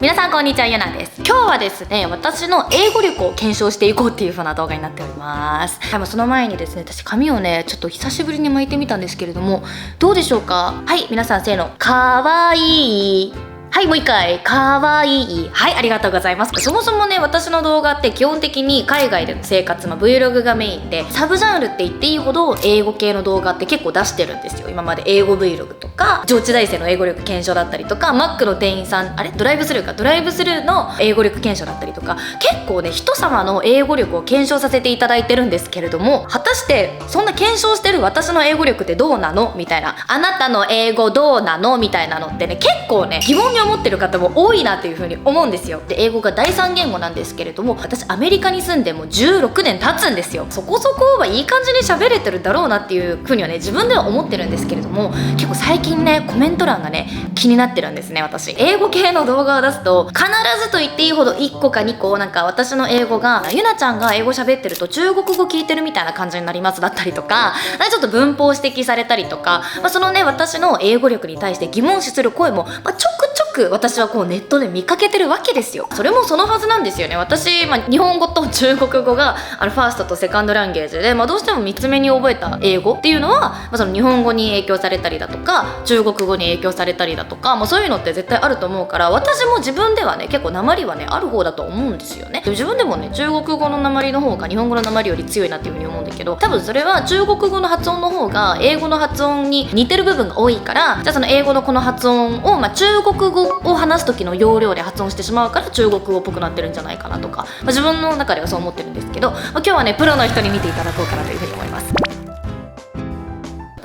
皆さんこんにちは、ゆなです。今日はですね、私の英語力を検証していこうっていう風な動画になっております。はい、その前にですね、私髪をね、ちょっと久しぶりに巻いてみたんですけれども、どうでしょうか？はい、皆さんせーの。かわいい。はい、もう一回。かわいい。はい、ありがとうございます。そもそもね、私の動画って基本的に海外での生活、Vlog がメインで、サブジャンルって言っていいほど英語系の動画って結構出してるんですよ。今まで英語 Vlog とか、上智大生の英語力検証だったりとか、Mac の店員さん、ドライブスルーの英語力検証だったりとか、結構ね、人様の英語力を検証させていただいてるんですけれども、果たしてそんな検証してる私の英語力ってどうなのみたいな、あなたの英語どうなのみたいなのってね、結構ね、疑問に思ってる方も多いなっていう風に思うんですよ。で、英語が第3言語なんですけれども、私アメリカに住んでも16年経つんですよ。そこそこはいい感じに喋れてるだろうなっていう風にはね、自分では思ってるんですけれども、結構最近ね、コメント欄がね、気になってるんですね。私英語系の動画を出すと、必ずと言っていいほど1個か2個なんか私の英語が、ゆなちゃんが英語喋ってると中国語聞いてるみたいな感じになりますだったりとか、ちょっと文法指摘されたりとか、そのね、私の英語力に対して疑問視する声も、ちょくちょく私はこうネットで見かけてるわけですよ。それもそのはずなんですよね。私、日本語と中国語がファーストとセカンドランゲージで、どうしても3つ目に覚えた英語っていうのは、その日本語に影響されたりだとか中国語に影響されたりだとか、そういうのって絶対あると思うから、私も自分ではね、結構訛りはねある方だと思うんですよね。で、自分でもね、中国語の訛りの方が日本語の訛りより強いなっていう風に思うんだけど、多分それは中国語の発音の方が英語の発音に似てる部分が多いから、じゃあその英語のこの発音を、中国語を話す時の要領で発音してしまうから中国語っぽくなってるんじゃないかなとか、自分の中ではそう思ってるんですけど、今日はね、プロの人に見ていただこうかなというふうに思います。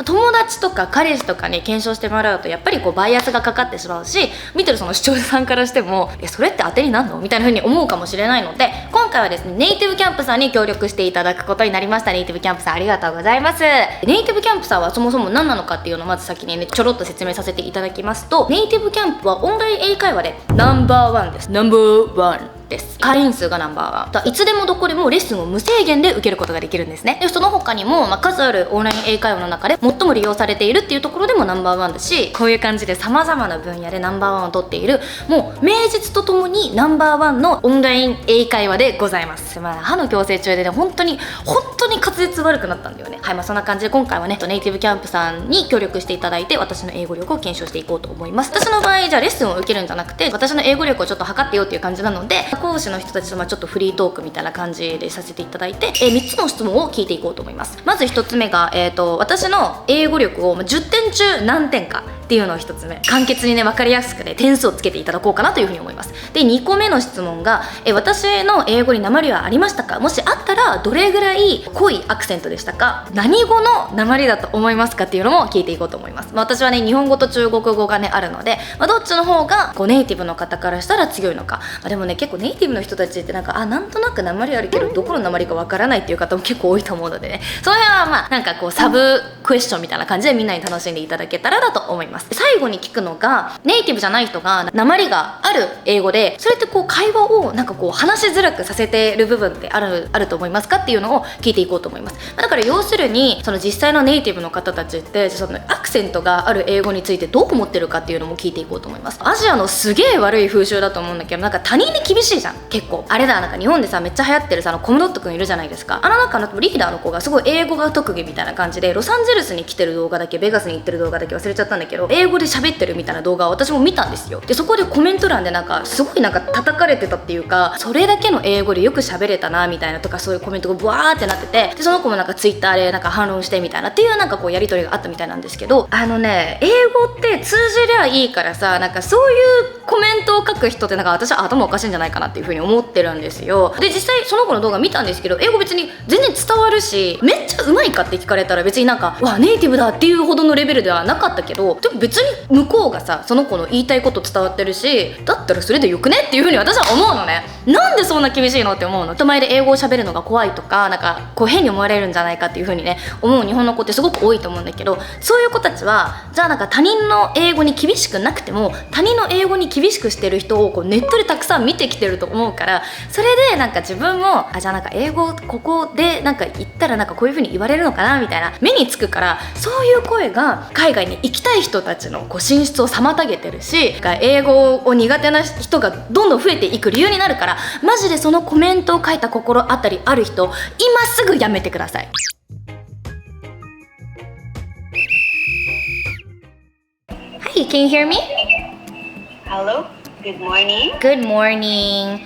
友達とか彼氏とかに検証してもらうと、やっぱりこうバイアスがかかってしまうし、見てるその視聴者さんからしてもそれって当てになんのみたいな風に思うかもしれないので、今回はですね、ネイティブキャンプさんに協力していただくことになりました。ネイティブキャンプさん、ありがとうございます。ネイティブキャンプさんはそもそも何なのかっていうのをまず先にね、ちょろっと説明させていただきますと、ネイティブキャンプはオンライン英会話でナンバーワンです。ナンバーワンです。会員数がナンバーワン。いつでもどこでもレッスンを無制限で受けることができるんですね。で、その他にも、数あるオンライン英会話の中で最も利用されているっていうところでもナンバーワンだし、こういう感じで様々な分野でナンバーワンを取っている、もう名実とともにナンバーワンのオンライン英会話でございます。歯の矯正中でね、本当に滑舌悪くなったんだよね。はい、そんな感じで今回はね、ネイティブキャンプさんに協力していただいて、私の英語力を検証していこうと思います。私の場合、じゃあレッスンを受けるんじゃなくて、私の英語力をちょっと測ってよっていう感じなので、講師の人たちとちょっとフリートークみたいな感じでさせていただいて、3つの質問を聞いていこうと思います。まず1つ目が、私の英語力を10点中何点かっていうのを1つ目、簡潔にね、分かりやすくね、点数をつけていただこうかなというふうに思います。で、2個目の質問が、私の英語に訛りはありましたか？もしあったらどれぐらい濃いアクセントでしたか？何語の訛りだと思いますかっていうのも聞いていこうと思います。私はね、日本語と中国語がねあるので、どっちの方がこうネイティブの方からしたら強いのか。でもね、結構ネイティブの人たちってなんとなく訛りあるけどどこの訛りかわからないっていう方も結構多いと思うのでね、その辺はなんかこうサブクエスチョンみたいな感じでみんなに楽しんでいただけたらなと思います。最後に聞くのが、ネイティブじゃない人が訛りがある英語で、それってこう会話をなんかこう話しづらくさせてる部分ってあると思いますかっていうのを聞いていこうと思います。だから要するに、その実際のネイティブの方たちってそのアクセントがある英語についてどう思ってるかっていうのも聞いていこうと思います。アジアのすげえ悪い風習だと思うんだけど、なんか他人に厳しいじゃん結構。あれだ、なんか日本でさめっちゃ流行ってるさ、コムドットくんいるじゃないですか。中のリーダーの子がすごい英語が特技みたいな感じで、ロサンゼルスに来てる動画だけ、ベガスに行ってる動画だけ忘れちゃったんだけど、英語で喋ってるみたいな動画を私も見たんですよ。で、そこでコメント欄でなんかすごいなんか叩かれてたっていうか、それだけの英語でよく喋れたなみたいなとか、そういうコメントがブワーってなってて、でその子もなんかツイッターでなんか反論してみたいなっていうなんかこうやり取りがあったみたいなんですけど、英語って通じりゃいいからさ、なんかそういうコメントを書く人ってなんか私は頭おかしいんじゃないかなっていう風に思ってるんですよ。で、実際その子の動画見たんですけど、英語別に全然伝わるし、めっちゃうまいかって聞かれたら別になんかわネイティブだっていうほどのレベルではなかったけど、でも別に向こうがさ、その子の言いたいこと伝わってるし、だったらそれでよくねっていう風に私は思うのね。なんでそんな厳しいのって思うの。人前で英語を喋るのが怖いとか、なんかこう変に思われるんじゃないかっていう風にね思う日本の子ってすごく多いと思うんだけど、そういう子たちはじゃあなんか他人の英語に厳しくなくても他人の英語に厳しくしてる人をこうネットでたくさん見てきてると思うから、それでなんか自分もじゃあなんか英語ここでなんか言ったらなんかこういう風に言われるのかなみたいな目につくから、そういう声が海外に行きたい人たちのこう進出を妨げてるし、英語を苦手な人がどんどん増えていく理由になるから、マジでそのコメントを書いた心当たりある人、今すぐやめてください。Hi, can you hear me? Hello, good morning. Good morning.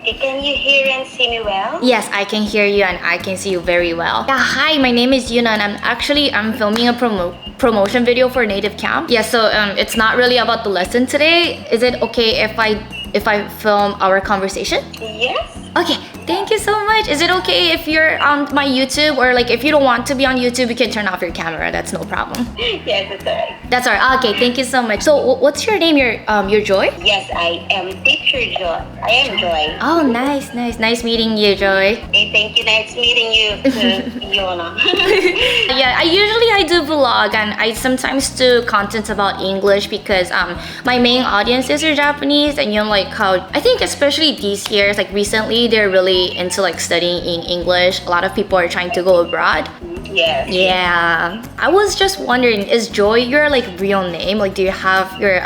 Can you hear and see me well? Yes, I can hear you and I can see you very well. Yeah, hi, my name is Yuna and I'm filming a promotion video for Native Camp. Yeah, so it's not really about the lesson today. Is it okay if I film our conversation? Yes. Okay, thank you so much. Is it okay if you're on my YouTube, or like if you don't want to be on YouTube, you can turn off your camera. That's no problem. Yes, that's alright. That's alright. Okay, thank you so much. So, what's your name? Your Joy? Yes, I am teacher Joy. I am Joy. Oh, nice meeting you, Joy. Hey, thank you. Nice meeting you, Yona. Yeah, I do vlog and I sometimes do content about English because my main audiences are Japanese, and you know like how I think especially these years, like recently, they're really into like studying in English. A lot of people are trying to go abroad. Yes. Yeah, I was just wondering, is Joy your like real name? Like, do you have your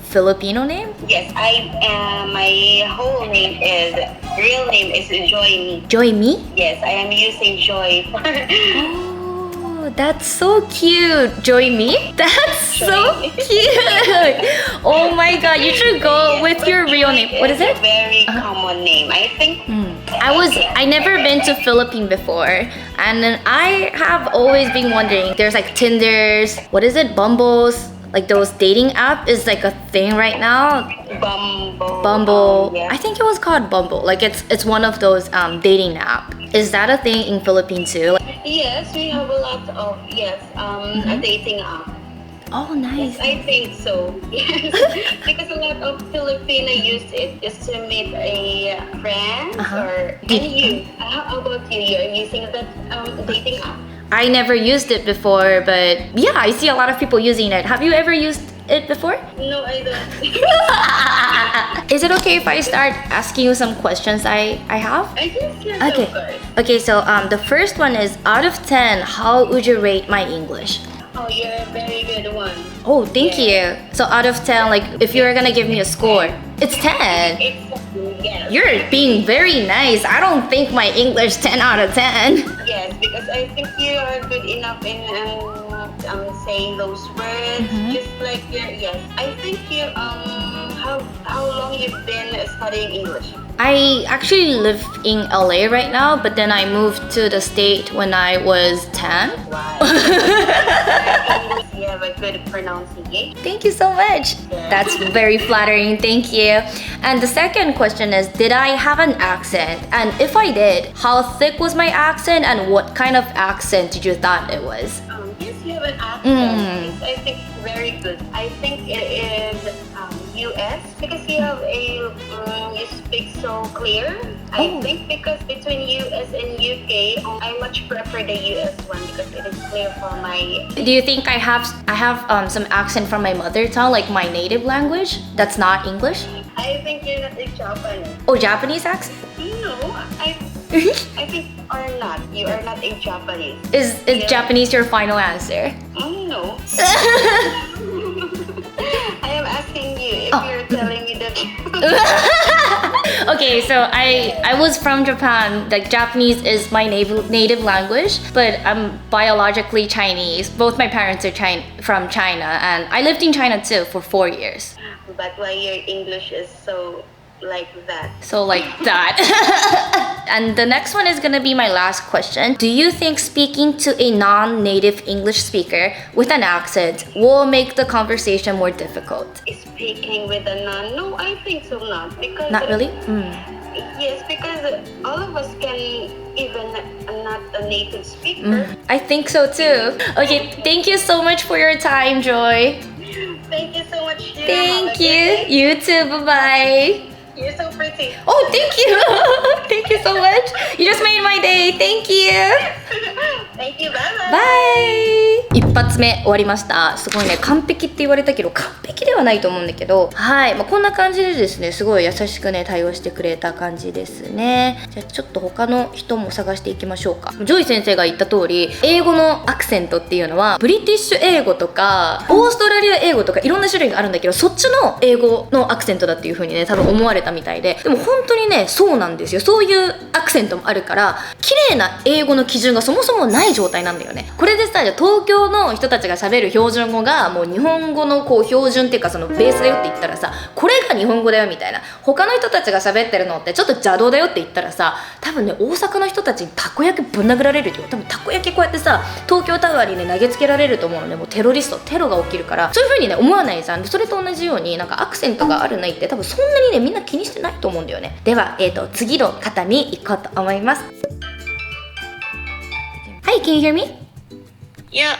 Filipino name? Yes, my whole real name is Joy Me. Joy Me? Yes, I am using Joy. Oh, that's so cute. Joy Me? That's so cute. Oh my god, you should go with your real name. What is it? It's a very common name, I think. I never been to Philippines before, and then I have always been wondering, there's like Tinders, what is it, Bumbles, like those dating app is like a thing right now. Bumble. Yeah. I think it was called Bumble. Like it's one of those dating app. Is that a thing in Philippines too? Yes, we have a lot of a dating app. Oh, nice. Yes, I think so. Yes, because a lot of Filipino use it just to meet a friend or you. How about you? You're using that dating app? I never used it before, but yeah, I see a lot of people using it. Have you ever used it before? No, I don't. Is it okay if I start asking you some questions I have? I guess yes, Okay. of course. Okay, so the first one is, out of 10, how would you rate my English? Oh, you're a very good one. Oh, thank you. So out of 10, like if you're gonna give me a score, it's 10. Yes. You're being very nice. I don't think my English 10 out of 10. Yes, because I think you are good enough in saying those words. Just like yes. I think you how long you've been studying English? I actually live in LA right now, but then I moved to the state when I was 10. Wow. You have a good pronunciation. Thank you so much. That's very flattering. Thank you. And the second question is, did I have an accent? And if I did, how thick was my accent and what kind of accent did you thought it was? Yes, you have an accent. It's, I think very good. I think it is US because you have you speak so clear. I think because between US and UK, I much prefer the US one because it is clear for my. Do you think I have some accent from my mother tongue, like my native language? That's not English? I think you're not a Japanese. Oh, Japanese accent? No, I think you are not a Japanese. Is Japanese your final answer? No. I am asking you if you're telling me the truth. Okay, so I was from Japan. Like Japanese is my native language, but I'm biologically Chinese. Both my parents are from China, and I lived in China too for 4 years. But why your English is so like that? So like that. And the next one is gonna be my last question. Do you think speaking to a non-native English speaker with an accent will make the conversation more difficult? Speaking with a non? No, I think so not. Because Not really? yes, because all of us can even not a native speaker. I think so too. Okay, thank you so much for your time, Joy. Thank you so much. Thank you. You too. Bye-bye. You're so pretty. Oh, thank you. Thank you so much. You just made my day. Thank you. Thank you. Bye bye. バイ。一発目終わりました。すごいね、完璧って言われたけど完璧ではないと思うんだけど、はい、こんな感じでですね、すごい優しくね対応してくれた感じですね。じゃあちょっと他の人も探していきましょうか。ジョイ先生が言った通り、英語のアクセントっていうのはブリティッシュ英語とかオーストラリア英語とかいろんな種類があるんだけど、そっちの英語のアクセントだっていう風にね多分思われたみたいで、でも本当にねそうなんですよ。そういうアクセントもあるから綺麗な英語の基準がそもそもない状態なんだよね。これでさ、じゃあ東京の人たちが喋る標準語がもう日本語のこう標準っていうかそのベースだよって言ったらさ、これが日本語だよみたいな、他の人たちが喋ってるのってちょっと邪道だよって言ったらさ、多分ね大阪の人たちにたこ焼きぶん殴られるよ。多分たこ焼きこうやってさ東京タワーにね投げつけられると思うので、もうテロが起きるから、そういう風にね思わないじゃん。それと同じようになんかアクセントがあるないって多分そんなにねみんな気にしてないと思うんだよね。では次の方に行こうと思います。Hi, can you hear me? Yeah,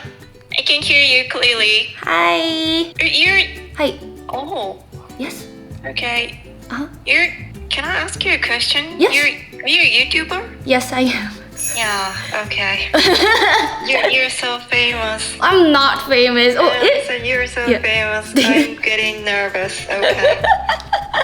I can hear you clearly. Hi. You're. Hi. Oh, Yes. okay. Uh-huh. You're. Can I ask you a question? Yes. Are you a YouTuber? Yes, I am. Yeah. Okay. you're so famous. I'm not famous. Oh, So you're so Yeah. famous. I'm getting nervous. Okay.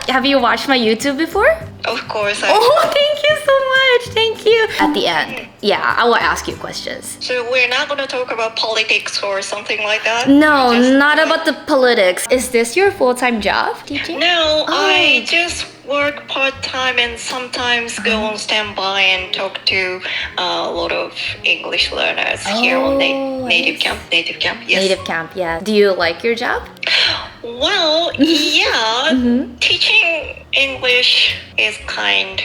have you watched my YouTube before? Of course. Oh, thank you so much. Thank you. At the end, yeah, I will ask you questions. So we're not gonna talk about politics or something like that. No, Just- not about the politics. Is this your full-time job, teaching? No, Oh. I just work part-time and sometimes go on standby and talk to a lot of English learners here on Oh, native I camp. Native camp, yes. Native camp, yeah. Do you like your job? Well, yeah, Mhm. teaching English is kind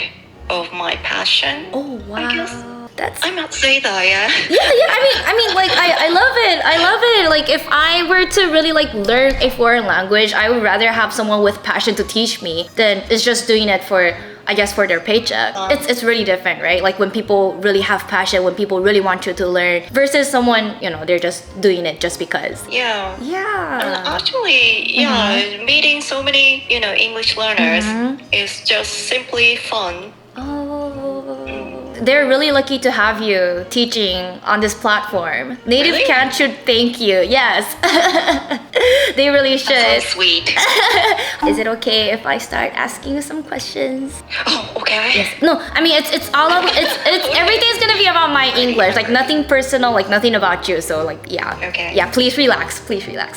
of my passion. Oh, wow. I guess. That's I might say that, yeah. yeah. I mean, like I love it. I love it. Like if I were to really like learn a foreign language, I would rather have someone with passion to teach me than it's just doing it for, I guess, for their paycheck. It's really different, right? Like when people really have passion, when people really want you to learn, versus someone, they're just doing it just because. Yeah. And Yeah. actually, yeah, meeting so many, English learners is just simply fun. Oh. They're really lucky to have you teaching on this platform. Native Really? Camp should thank you. Yes. They really should. That's so sweet. Is it okay if I start asking you some questions? Oh, okay. Yes. No, I mean it's all of it's everything's gonna be about my English. Like nothing personal, like nothing about you. So like yeah. Okay. Yeah, please relax.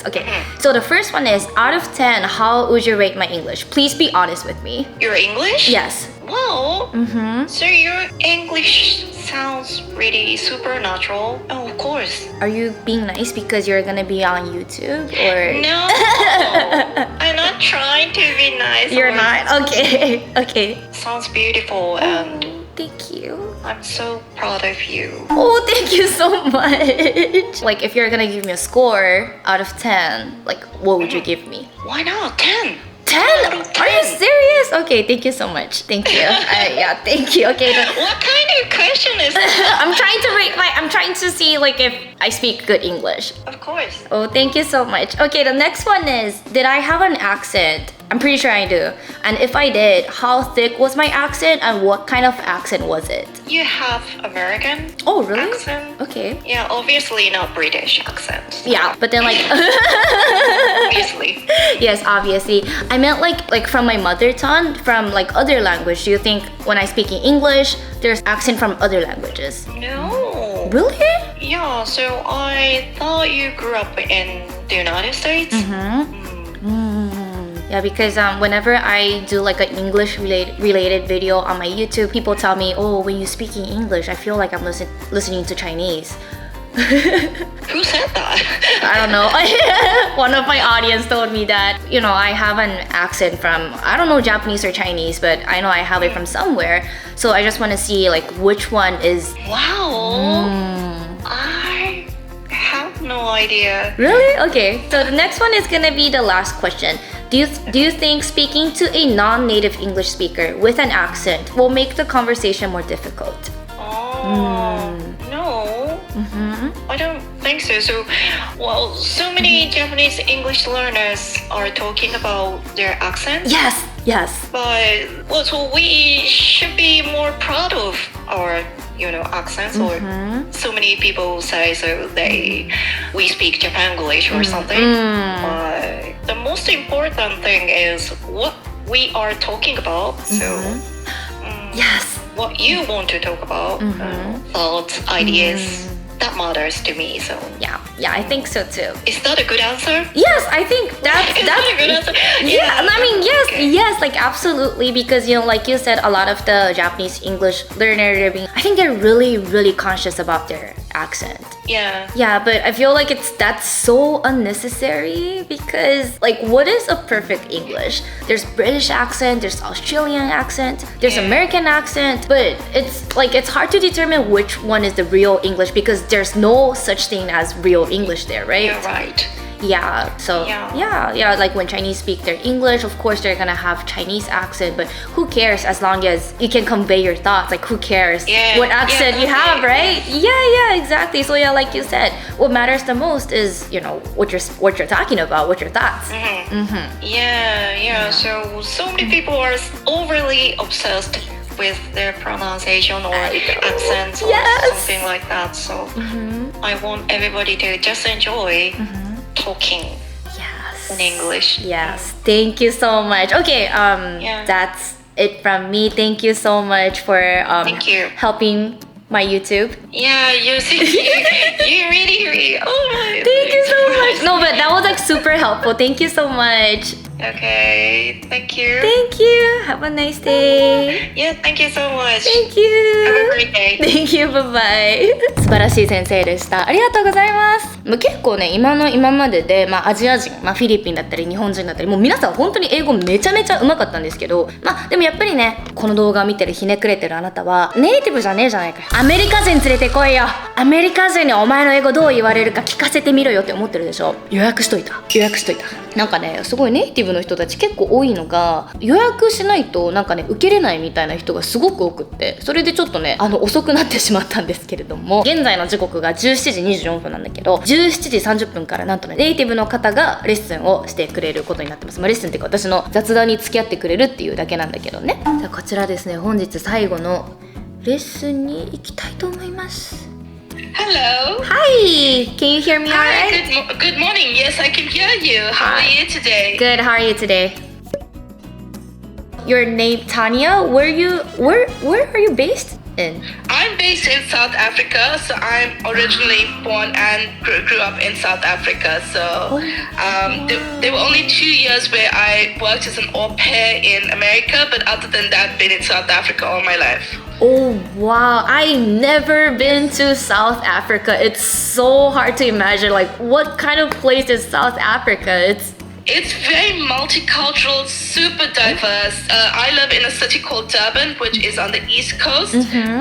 Okay. So the first one is out of 10, how would you rate my English? Please be honest with me. Your English? Yes. Well, Mm-hmm. so your English sounds really supernatural. Oh, of course. Are you being nice because you're gonna be on YouTube or No, I'm not trying to be nice. you're or- not? Okay. Okay. Sounds beautiful, and Thank you. I'm so proud of you. Oh, thank you so much. Like if you're gonna give me a score out of 10, like what would you give me? Why not 10? 10? Out of Are you 10. serious? Okay, thank you so much. Thank you. Yeah, thank you. Okay, What kind of question is that? I'm trying to see like if I speak good English. Of course. Oh, thank you so much. Okay, the next one is, did I have an accent? I'm pretty sure I do. And if I did, how thick was my accent and what kind of accent was it? You have American Oh, really? accent. Okay. Yeah, obviously not British accent. Yeah, but then like Obviously. yes, obviously. I meant like from my mother tongue, from like other language. Do you think when I speak in English, there's accent from other languages? No. Really? Yeah, so I thought you grew up in the United States. Yeah, because whenever I do like an English related video on my YouTube, people tell me, oh, when you speak in English, I feel like I'm listening to Chinese. Who said that? I don't know. One of my audience told me that, I have an accent from, I don't know Japanese or Chinese, but I know I have it from somewhere. So I just want to see like which one is. Wow. I have no idea. Really? Okay. So the next one is gonna be the last question. Do you think speaking to a non-native English speaker with an accent will make the conversation more difficult? Oh, no. I don't think so. So many Japanese English learners are talking about their accent. Yes, Yes. But well, so we should be more proud of our accents, or so many people say so we speak Japanglish or something. But the most important thing is what we are talking about. So Yes. what you want to talk about, thoughts, ideas, that matters to me. So Yeah, I think so too. is that a good answer? Yes, I think that's Is that a good answer? yeah, I mean, yes, Okay. yes, like absolutely, because like you said, a lot of the Japanese English learner, I think they're really, really conscious about their accent. Yeah. But I feel like that's so unnecessary, because like, what is a perfect English? There's British accent, there's Australian accent, there's American accent, but it's hard to determine which one is the real English, because there's no such thing as real English there, right? You're right. Yeah, so yeah, like when Chinese speak their English, of course they're gonna have Chinese accent, but who cares as long as you can convey your thoughts? Like, who cares what accent you have, right? Yeah, exactly. So yeah, like you said, what matters the most is what you're talking about, what your thoughts. Yeah. So many people are overly obsessed with their pronunciation or accents or something like that. So I want everybody to just enjoy talking in English. Yes, thank you so much. Okay, that's it from me. Thank you so much for Thank you. helping my YouTube. Yeah, you really, oh my. Thank you so much. No, but that was like super helpful. Thank you so much. Okay, thank you. Thank you. Have a nice day. Yeah, thank you so much. Thank you. Have a great day. Thank you. Bye bye.素晴らしい先生でした。ありがとうございます。結構ね、今までで、アジア人、フィリピンだったり日本人だったり、もう皆さん本当に英語めちゃめちゃ上手かったんですけど、でもやっぱりね、この動画を見てるひねくれてるあなたはネイティブじゃねえじゃないかよ。アメリカ人連れてこいよ。アメリカ人にお前の英語どう言われるか聞かせてみろよって思ってるでしょ。予約しといた。なんかね、すごいネイティブの人たち結構多いのが、予約しないとなんかね、受けれないみたいな人がすごく多くって、それでちょっとね、遅くなってしまったんですけれども、現在の時刻が17時24分なんだけど、17時30分からなんとね、ネイティブの方がレッスンをしてくれることになってます。レッスンっていうか私の雑談に付き合ってくれるっていうだけなんだけどね。じゃあこちらですね、本日最後のレッスンに行きたいと思います。Hello. Hi, can you hear me Hi, alright? good morning. Yes, I can hear you. How are you today? Good, how are you today? Your name Tanya, where are you based in? I'm based in South Africa, so I'm originally born and grew up in South Africa. So there were only 2 years where I worked as an au pair in America, but other than that, been in South Africa all my life. Oh wow, I never been to South Africa. It's so hard to imagine, like, what kind of place is South Africa? It's very multicultural, super diverse. I live in a city called Durban, which is on the East Coast,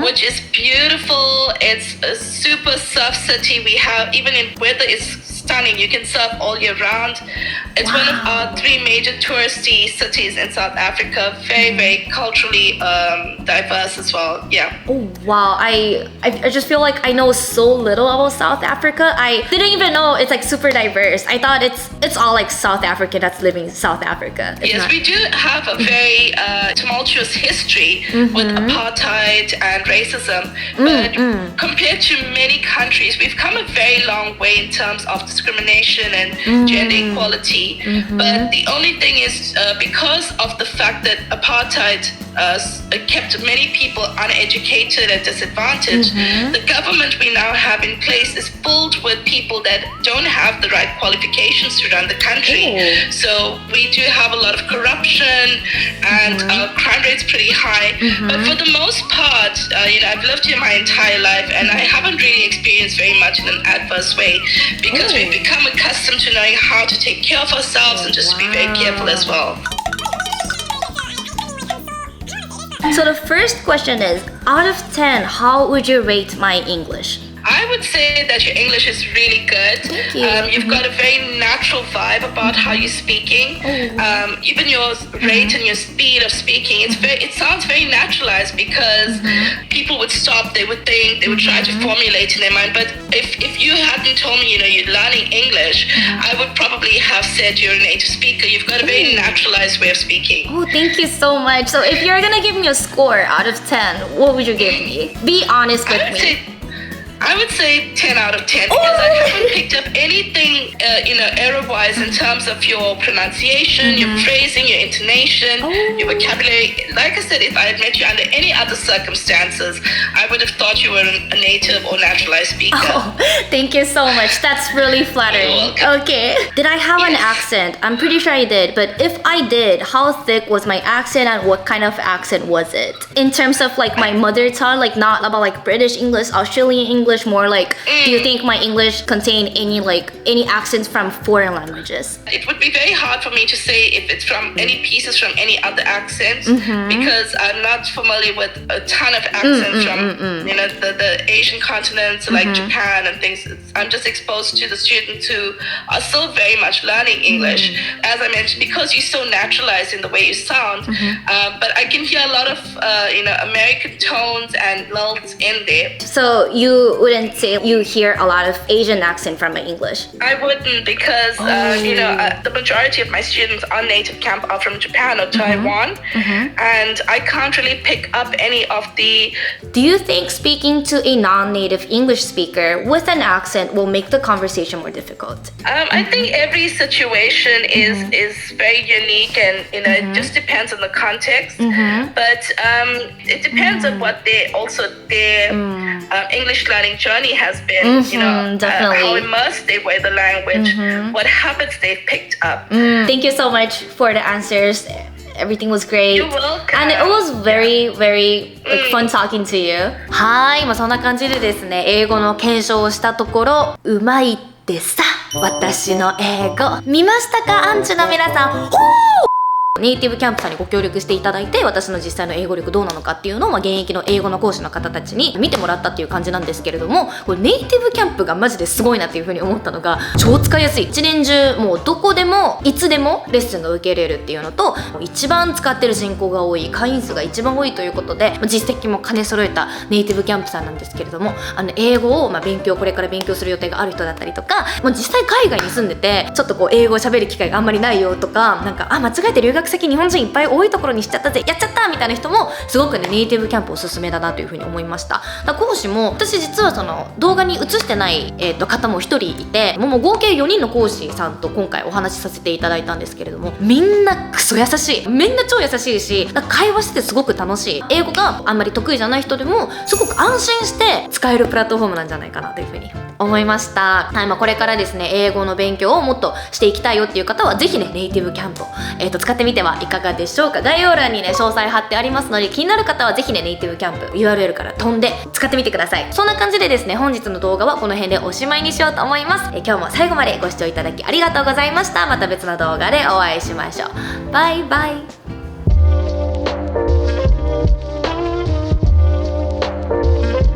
which is beautiful. It's a super surf city. We have, even in weather, it's stunning. You can surf all year round. It's one of our 3 major touristy cities in South Africa. Very, very culturally diverse as well. Yeah. Oh wow, I just feel like I know so little about South Africa. I didn't even know it's like super diverse. I thought it's all like South Africa that's living in South Africa. Yes, we do have a very tumultuous history with apartheid and racism, but compared to many countries, we've come a very long way in terms of discrimination and gender equality. But the only thing is, because of the fact that apartheid kept many people uneducated and disadvantaged, the government we now have in place is filled with people that don't have the right qualifications to run the country. So we do have a lot of corruption, and crime rate's pretty high. But for the most part, I've lived here my entire life, and I haven't really experienced very much in an adverse way, because we've become accustomed to knowing how to take care of ourselves and just to be very careful as well. So the first question is, out of 10, how would you rate my English? I would say that your English is really good. Thank you. You've got a very natural vibe about how you're speaking. Even your rate and your speed of speaking, it sounds very naturalized because people would stop, they would think, they would try to formulate in their mind. But if you hadn't told me, you're learning English, I would probably have said you're a native speaker. You've got a very naturalized way of speaking. Oh, thank you so much. So if you're gonna give me a score out of 10, what would you give me? Be honest with me. I would say 10 out of 10 because I haven't picked up anything, error-wise in terms of your pronunciation, your phrasing, your intonation, your vocabulary. Like I said, if I had met you under any other circumstances, I would have thought you were a native or naturalized speaker. Oh, thank you so much. That's really flattering. Okay. Did I have an accent? I'm pretty sure I did. But if I did, how thick was my accent and what kind of accent was it? In terms of like my mother tongue, like not about like British English, Australian English, more like, do you think my English contain any accents from foreign languages? It would be very hard for me to say if it's from any pieces from any other accents because I'm not familiar with a ton of accents from the Asian continents like Japan and things. I'm just exposed to the students who are still very much learning English. As I mentioned, because you're so naturalized in the way you sound, but I can hear a lot of American tones and lulls in there. So you wouldn't say you hear a lot of Asian accent from my English? I wouldn't because the majority of my students on native camp are from Japan or Taiwan, and I can't really pick up any of the. Do you think speaking to a non-native English speaker with an accent will make the conversation more difficult? I think every situation is very unique, and it just depends on the context. But it depends on what their English learning journey has been. Definitely. How immersed they were in the language, what habits they've picked up. Thank you so much for the answers. Everything was great. You're welcome. And it was very, very fun talking to you. はい、そんな感じでですね、英語の検証をしたところ、うまいってさ、私の英語。見ましたか、アンチの皆さん。ほー！ネイティブキャンプさんにご協力していただいて、私の実際の英語力どうなのかっていうのを、現役の英語の講師の方たちに見てもらったっていう感じなんですけれども、これネイティブキャンプがマジですごいなっていう風に思ったのが、超使いやすい。一年中もうどこでもいつでもレッスンが受けれるっていうのと、一番使ってる人口が多い、会員数が一番多いということで、実績も兼ね揃えたネイティブキャンプさんなんですけれども、英語をこれから勉強する予定がある人だったりとか、実際海外に住んでてちょっと英語を喋る機会があんまりないよとか、間違えて留学先日本人いっぱい多いところにしちゃったぜ、やっちゃったみたいな人もすごくね、ネイティブキャンプおすすめだなというふうに思いました。講師も私実はその動画に映してない、方も一人いて、もう合計4人の講師さんと今回お話しさせていただいたんですけれども、みんなクソ優しい、みんな超優しいし、会話しててすごく楽しい。英語があんまり得意じゃない人でもすごく安心して使えるプラットフォームなんじゃないかなというふうに思いました。はい、これからですね、英語の勉強をもっとしていきたいよっていう方はぜひね、ネイティブキャンプを、使ってみてはいかがでしょうか。概要欄にね、詳細貼ってありますので、気になる方はぜひね、ネイティブキャンプ URL から飛んで使ってみてください。そんな感じでですね、本日の動画はこの辺でおしまいにしようと思います。今日も最後までご視聴いただきありがとうございました。また別の動画でお会いしましょう。バイバイ。